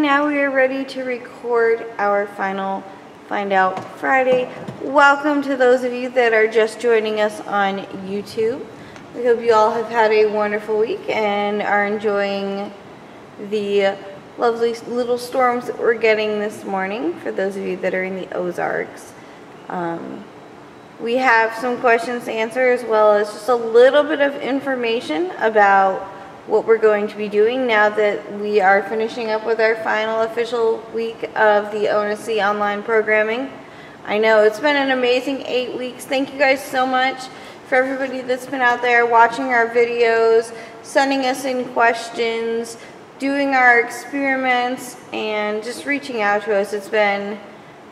now we are ready to record our final Find Out Friday. Welcome to those of you that are just joining us on YouTube. We hope you all have had a wonderful week and are enjoying the lovely little storms that we're getting this morning, for those of you that are in the Ozarks. We have some questions to answer, as well as just a little bit of information about what we're going to be doing now that we are finishing up with our final official week of the ONSC online programming. I know it's been an amazing 8 weeks. Thank you guys so much for everybody that's been out there watching our videos, sending us in questions, doing our experiments, and just reaching out to us. It's been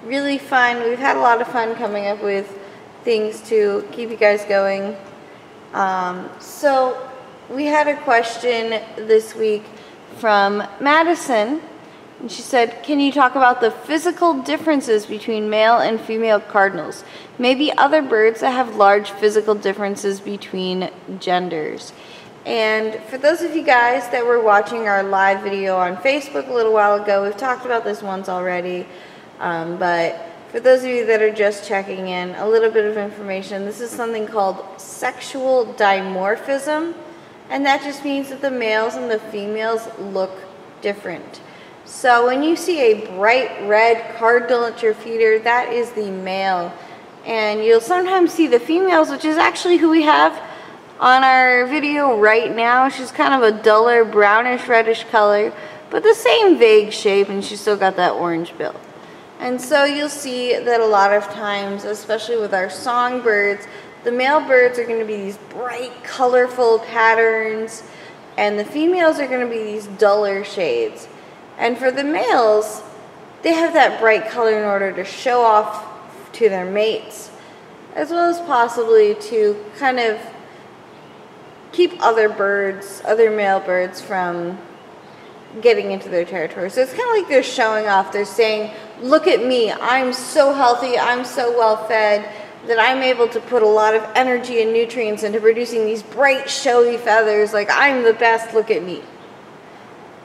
really fun. We've had a lot of fun coming up with things to keep you guys going. So we had a question this week from Madison, and she said, can you talk about the physical differences between male and female cardinals? Maybe other birds that have large physical differences between genders. And for those of you guys that were watching our live video on Facebook a little while ago, we've talked about this once already, but for those of you that are just checking in, a little bit of information. This is something called sexual dimorphism. And that just means that the males and the females look different. So when you see a bright red cardinal at your feeder, that is the male. And you'll sometimes see the females, which is actually who we have on our video right now. She's kind of a duller brownish reddish color, but the same vague shape, and she's still got that orange bill. And so you'll see that a lot of times, especially with our songbirds, the male birds are going to be these bright, colorful patterns, and the females are going to be these duller shades. And for the males, they have that bright color in order to show off to their mates, as well as possibly to kind of keep other birds, other male birds, from getting into their territory. So it's kind of like they're showing off. They're saying, look at me, I'm so healthy, I'm so well fed, that I'm able to put a lot of energy and nutrients into producing these bright, showy feathers. Like, I'm the best, look at me.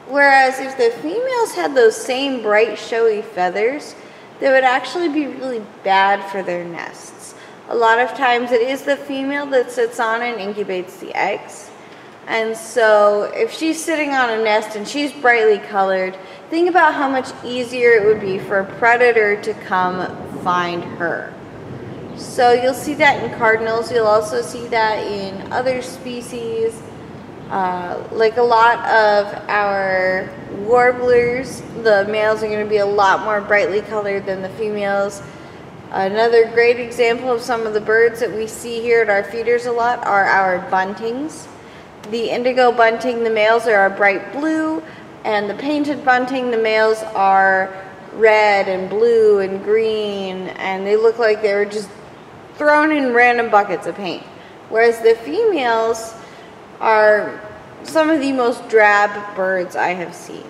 Whereas if the females had those same bright, showy feathers, they would actually be really bad for their nests. A lot of times it is the female that sits on and incubates the eggs. And so if she's sitting on a nest and she's brightly colored, think about how much easier it would be for a predator to come find her. So you'll see that in cardinals. You'll also see that in other species. Like a lot of our warblers, the males are going to be a lot more brightly colored than the females. Another great example of some of the birds that we see here at our feeders a lot are our buntings. The indigo bunting, the males are a bright blue, and the painted bunting, the males are red and blue and green, and they look like they were just thrown in random buckets of paint. Whereas the females are some of the most drab birds I have seen.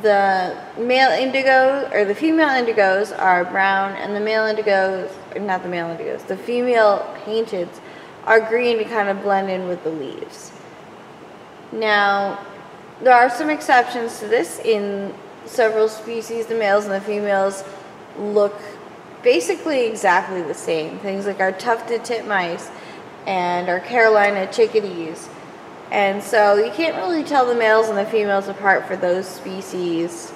The male indigo, or the female indigos, are brown, and the male indigos, or not the male indigos, the female painteds are green to kind of blend in with the leaves. Now, there are some exceptions to this. In several species, the males and the females look basically exactly the same. Things like our tufted titmice and our Carolina chickadees. And so you can't really tell the males and the females apart for those species.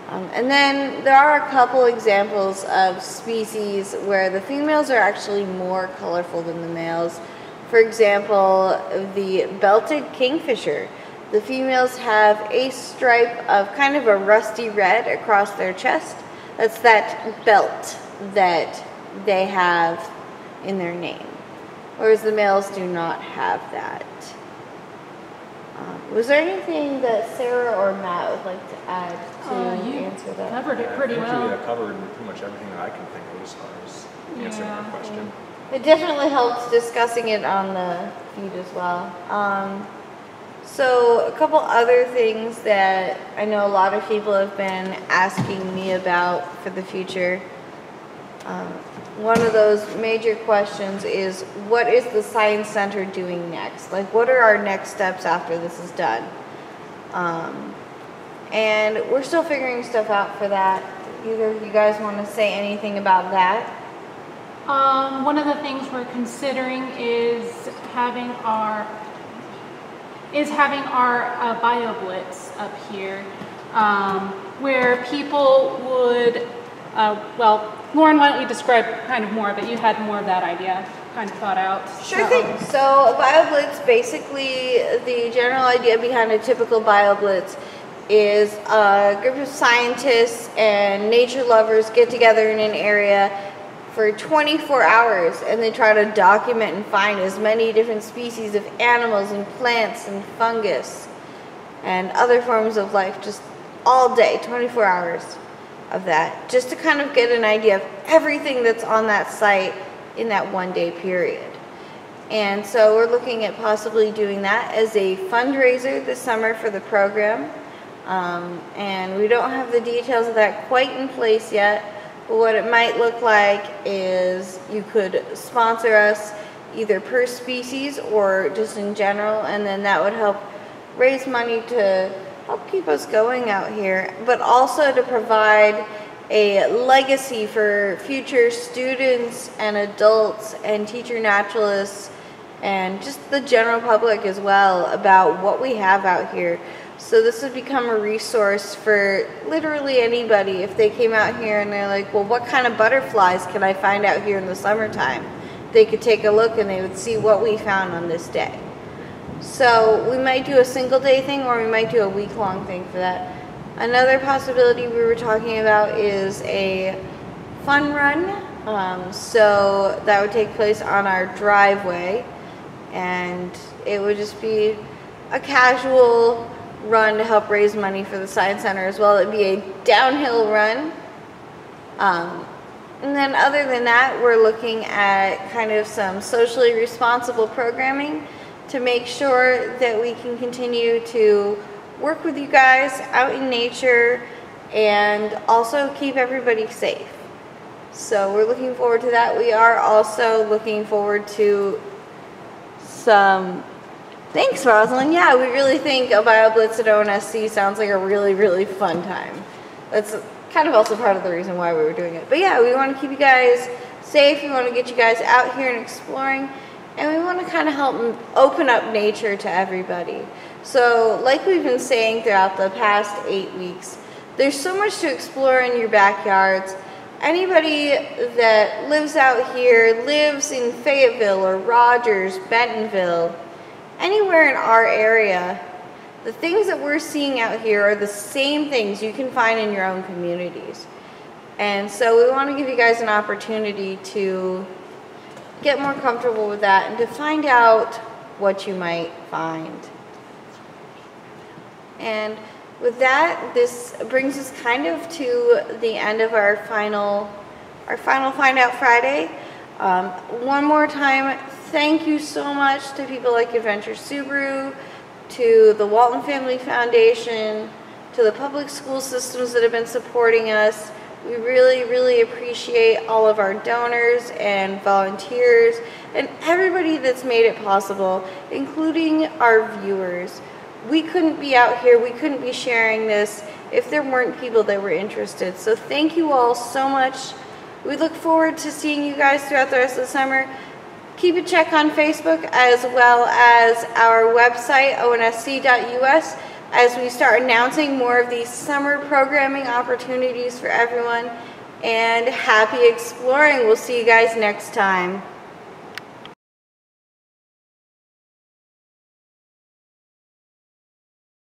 And then there are a couple examples of species where the females are actually more colorful than the males. For example, the belted kingfisher. The females have a stripe of kind of a rusty red across their chest. That's that belt that they have in their name, whereas the males do not have that. Was there anything that Sarah or Matt would like to add to answer that? Covered it pretty well. Yeah, covered pretty much everything that I can think of as far as answering our question. It definitely helps discussing it on the feed as well. So a couple other things that I know a lot of people have been asking me about for the future. One of those major questions is, what is the Science Center doing next? Like, what are our next steps after this is done? And we're still figuring stuff out for that. Either of you guys want to say anything about that? One of the things we're considering is having our bio blitz up here, where people would. Well, Lauren, why don't you describe kind of more of it? You had more of that idea kind of thought out. Sure thing. So a bio blitz, basically, the general idea behind a typical bio blitz is a group of scientists and nature lovers get together in an area for 24 hours and they try to document and find as many different species of animals and plants and fungus and other forms of life, just all day, 24 hours of that, just to kind of get an idea of everything that's on that site in that one-day period. And so we're looking at possibly doing that as a fundraiser this summer for the program. And we don't have the details of that quite in place yet, but what it might look like is you could sponsor us either per species or just in general, and then that would help raise money to help keep us going out here, but also to provide a legacy for future students and adults and teacher naturalists and just the general public as well about what we have out here. So this would become a resource for literally anybody. If they came out here and they're like, well, what kind of butterflies can I find out here in the summertime? They could take a look and they would see what we found on this day. So we might do a single day thing or we might do a week-long thing for that. Another possibility we were talking about is a fun run. So that would take place on our driveway, and it would just be a casual run to help raise money for the Science Center as well. It'd be a downhill run. And then other than that, we're looking at kind of some socially responsible programming to make sure that we can continue to work with you guys out in nature and also keep everybody safe. So we're looking forward to that. We are also looking forward to some... Thanks, Rosalind. Yeah, we really think a bio blitz at ONSC sounds like a really, really fun time. That's kind of also part of the reason why we were doing it. But yeah, we want to keep you guys safe. We want to get you guys out here and exploring. And we want to kind of help open up nature to everybody. So like we've been saying throughout the past 8 weeks, there's so much to explore in your backyards. Anybody that lives out here, lives in Fayetteville or Rogers, Bentonville, anywhere in our area, the things that we're seeing out here are the same things you can find in your own communities. And so we want to give you guys an opportunity to get more comfortable with that and to find out what you might find. And with that, this brings us kind of to the end of our final Find Out Friday. One more time, thank you so much to people like Adventure Subaru, to the Walton Family Foundation, to the public school systems that have been supporting us. We really, really appreciate all of our donors and volunteers and everybody that's made it possible, including our viewers. We couldn't be out here, we couldn't be sharing this if there weren't people that were interested. So thank you all so much. We look forward to seeing you guys throughout the rest of the summer. Keep a check on Facebook as well as our website, onsc.us, as we start announcing more of these summer programming opportunities for everyone. And happy exploring. We'll see you guys next time.